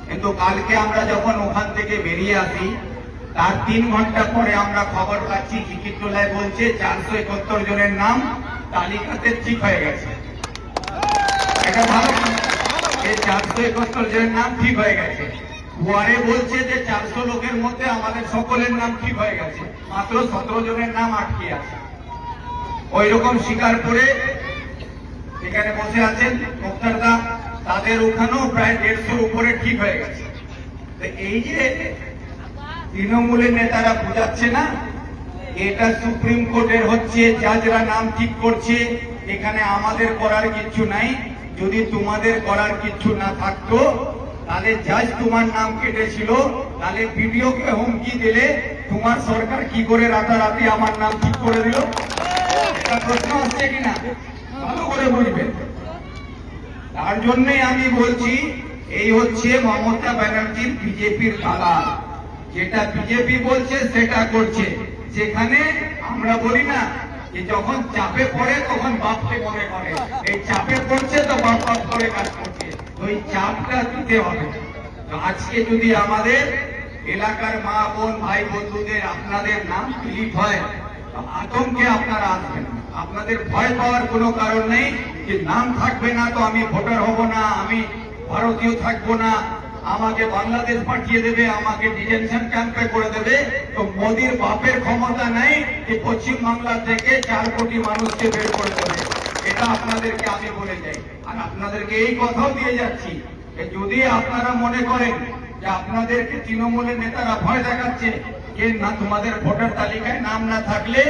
কিন্তু কালকে আমরা যখন ওখান থেকে বেরিয়ে আসি তার 3 ঘন্টা পরে আমরা খবর পাচ্ছি চিকিৎসালয় বলছে 471 জনের নাম তালিকাতে ঠিক হয়ে গেছে। এটা ভালো, এই 471 জনের নাম ঠিক হয়ে গেছে। ওয়ারে বলছে যে 400 লোকের মধ্যে আমাদের সকলের নাম ঠিক হয়ে গেছে, মাত্র 17 জনের নাম আটকে আছে। ওই রকম স্বীকার করে এখানে বসে আছেন মুক্তারদা, তাদের ওখানেও প্রায় 150 উপরে ঠিক হয়ে গেছে। এই যে তৃণমূলের নেতারা বুঝাচ্ছে না, এটা সুপ্রিম কোর্টের হচ্ছে, জাজরা নাম ঠিক করছে, এখানে আমাদের করার কিছু নাই। যদি তোমাদের করার কিছু না থাকতো তাহলে জাজ তোমার নাম কেটেছিল, তাহলে বিডিওকে হুমকি দিলে তোমার সরকার কি করে রাতারাতি আমার নাম ঠিক করে দিল? এটা প্রশ্ন আসছে কিনা ভালো করে বুঝবেন। তার জন্যই আমি বলছি, এই হচ্ছে মমতা ব্যানার্জির বিজেপির দালাল। যেটা বিজেপি বলছে সেটা করছে। যেখানে আমরা বলি না যে যখন চাপে পড়ে তখন বাপকে মনে করে, এই চাপে পড়ছে তো বাপ বাপ করে কাজ করছে, ওই চাপটা দিতে হবে। তো আজকে যদি আমাদের এলাকার মা বোন ভাই বন্ধুদের আপনাদের নাম ডিলিট হয়, আতঙ্কে আপনারা আসবেন। আপনাদের ভয় পাওয়ার কোনো কারণ নেই যে নাম থাকবে না তো আমি ভোটার হব না, আমি ভারতীয় থাকবো না, আমাকে বাংলাদেশ পাঠিয়ে দেবে, আমাকে ডিটেনশন ক্যাম্পে করে দেবে। তো মোদির বাপের ক্ষমতা নাই যে পশ্চিম বাংলা থেকে 4 কোটি মানুষকে বের করে দেবে। এটা আপনাদেরকে আমি বলে যাই, আর আপনাদেরকে এই কথাও দিয়ে যাচ্ছি, যদি আপনারা মনে করেন যে আপনাদেরকে তৃণমূলের নেতারা ভয় দেখাচ্ছে যে না তোমাদের ভোটার তালিকায় নাম না থাকলে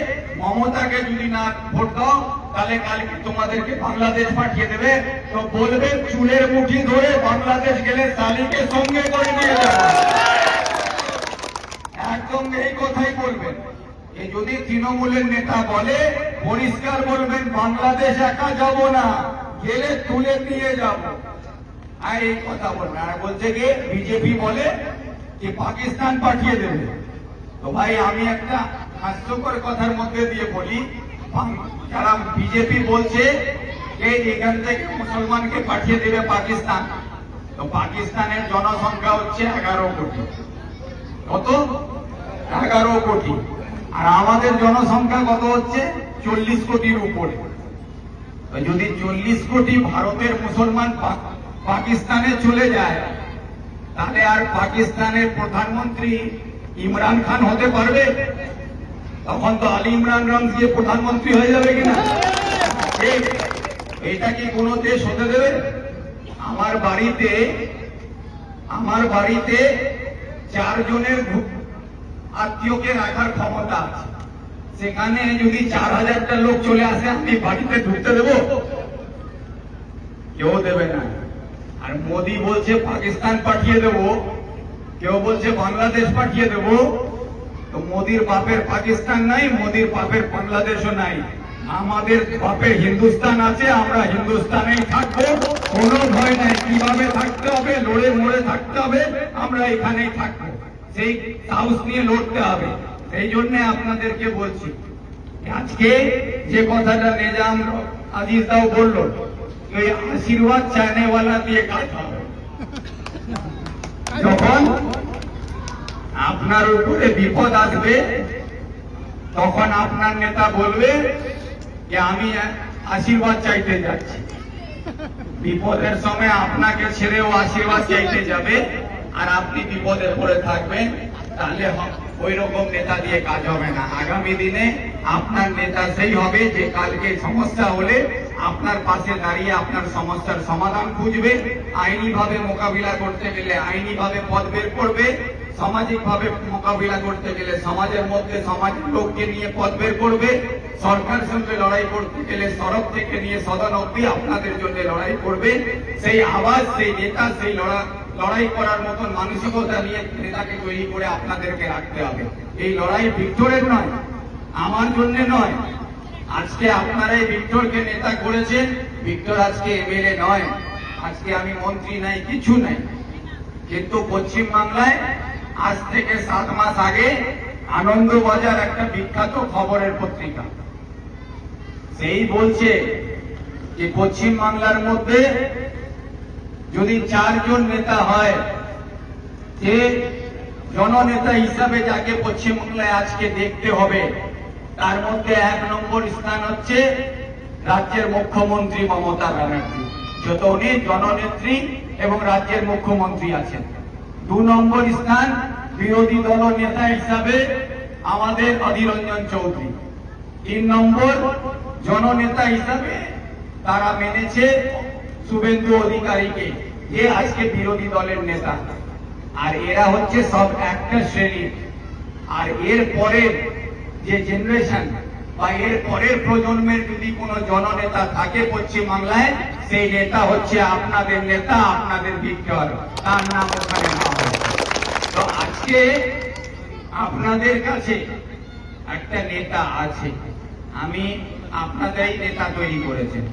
মমতাকে যদি না ভোট দাও তাহলে কালকে তোমাদেরকে বাংলাদেশ পাঠিয়ে দেবে, তো বলবে চুলের মুঠি ধরে বাংলাদেশ গেলে তালিকে সঙ্গে করে নিয়ে যাবে। একদম এই কথাই বলবেন। যদি তৃণমূলের নেতা বলে পরিষ্কার বলবেন বাংলাদেশ একা যাব না, গেলে তুলে নিয়ে যাব। আর এই কথা বলবেন। আর বলছে কি বিজেপি বলে যে পাকিস্তান পাঠিয়ে দেবে। তো ভাই আমি একটা হাস্যকর কথার মধ্যে দিয়ে বলি, যারা বিজেপি বলছে যে এখান থেকে মুসলমানকে পাঠিয়ে দেবে পাকিস্তান, তো পাকিস্তানের জনসংখ্যা হচ্ছে 11 কোটি। কত? 11 কোটি। আর আমাদের জনসংখ্যা কত হচ্ছে? 40 কোটির উপরে। যদি 40 কোটি ভারতের মুসলমান পাকিস্তানে চলে যায়, তাহলে আর পাকিস্তানের প্রধানমন্ত্রী ইমরান খান হতে পারবে? তখন তো আলী ইমরান রাম দিয়ে প্রধানমন্ত্রী হয়ে যাবে কিনা? এটা কি কোনো দেশ হতে দেবে? আমার বাড়িতে 4 জনের আত্মীয়কে রাখার ক্ষমতা আছে। সেখানে যদি 4000টা লোক চলে আসে, আমি বাড়িতে ঢুকতে দেব? কেউ দেবে না। আর মোদি বলছে পাকিস্তান পাঠিয়ে দেব, কেউ বলছে বাংলাদেশ পাঠিয়ে দেব। তো মোদির বাপের পাকিস্তান নাই, মোদির বাপের বাংলাদেশও নাই, আমাদের বাপের হিন্দুস্তান আছে। আমরা হিন্দুস্তানেই থাকবো, কোনো ভয় নাই। কিভাবে থাকতে হবে? লড়ে মরে থাকতে হবে, আমরা এখানেই থাকবো। সেই সাহস নিয়ে লড়তে হবে। সেই জন্য আপনাদেরকে বলছি, আজকে যে কথাটা নিজাম আজিজ দাও বললো, ওই আশীর্বাদ চাইনেওয়ালা দিয়ে কাজ হবে। যখন আপনার উপরে বিপদ আসবে তখন আপনার নেতা বলবে যে আমি আশীর্বাদ চাইতে যাচ্ছি। বিপদের সময় আপনাকে ছেড়েও আশীর্বাদ চাইতে যাবে, আর আপনি বিপদে পড়ে থাকবেন। তাহলে ওই রকম নেতা দিয়ে কাজ হবে না। আগামী দিনে আপনার নেতা সেই হবে যে কালকে সমস্যা হলে আপনার পাশে দাঁড়িয়ে আপনার সমস্যার সমাধান খুঁজবে, আইনি ভাবে মোকাবিলা করতে গেলে আইনি ভাবে পথ বের করবে, সামাজিক ভাবে মোকাবিলা করতে গেলে সমাজের মধ্যে সমাজের লোককে নিয়ে পথ বের করবে, সরকার সঙ্গে লড়াই করতে গেলে সড়ক থেকে নিয়ে সদন অব্দি আপনাদের জন্য লড়াই করবে। সেই আওয়াজ, সেই নেতা, সেই লড়াই করার মতন মানসিকতা নিয়ে নেতাকে তৈরি করে আপনাদেরকে রাখতে হবে। এই লড়াই ভিক্টরের নয়, আমার জন্য নয়। আজকে আপনারা এই ভিক্টরকে নেতা করেছেন, ভিক্টর আজকে এমএলএ নয়, আজকে আমি মন্ত্রী নাই, কিছু নাই। কিন্তু পশ্চিম বাংলায় আজ থেকে 7 মাস আগে আনন্দবাজার একটা বিখ্যাত খবরের পত্রিকা, সেই বলছে যে পশ্চিম বাংলার মধ্যে যদি 4 জন নেতা হয় যে জননেতা হিসাবে যাকে পশ্চিমবাংলায় আজকে দেখতে হবে, তার মধ্যে 1 নম্বর স্থান হচ্ছে রাজ্যের মুখ্যমন্ত্রী মমতা ব্যানার্জি, যত উনি জননেত্রী এবং রাজ্যের মুখ্যমন্ত্রী আছেন। 2 নম্বর স্থান বিরোধী দল নেতা হিসাবে আমাদের অধীর রঞ্জন চৌধুরী। 3 নম্বর জননেতা হিসাবে তারা মেনেছে শুভেন্দু অধিকারীকে, যে আজকে বিরোধী দলের নেতা। আর এরা হচ্ছে সব একটা শ্রেণী। আর এর পরের যে জেনারেশন বা এর পরের প্রজন্মের যদি কোনো জননেতা থাকে পশ্চিমবাংলায়, সেই নেতা হচ্ছে আপনাদের নেতা, আপনাদের ভিক্টর, তার নাম ওখানে না হয়। তো আজকে আপনাদের কাছে একটা নেতা আছে, আমি আপনাদেরই নেতা তৈরি করেছেন।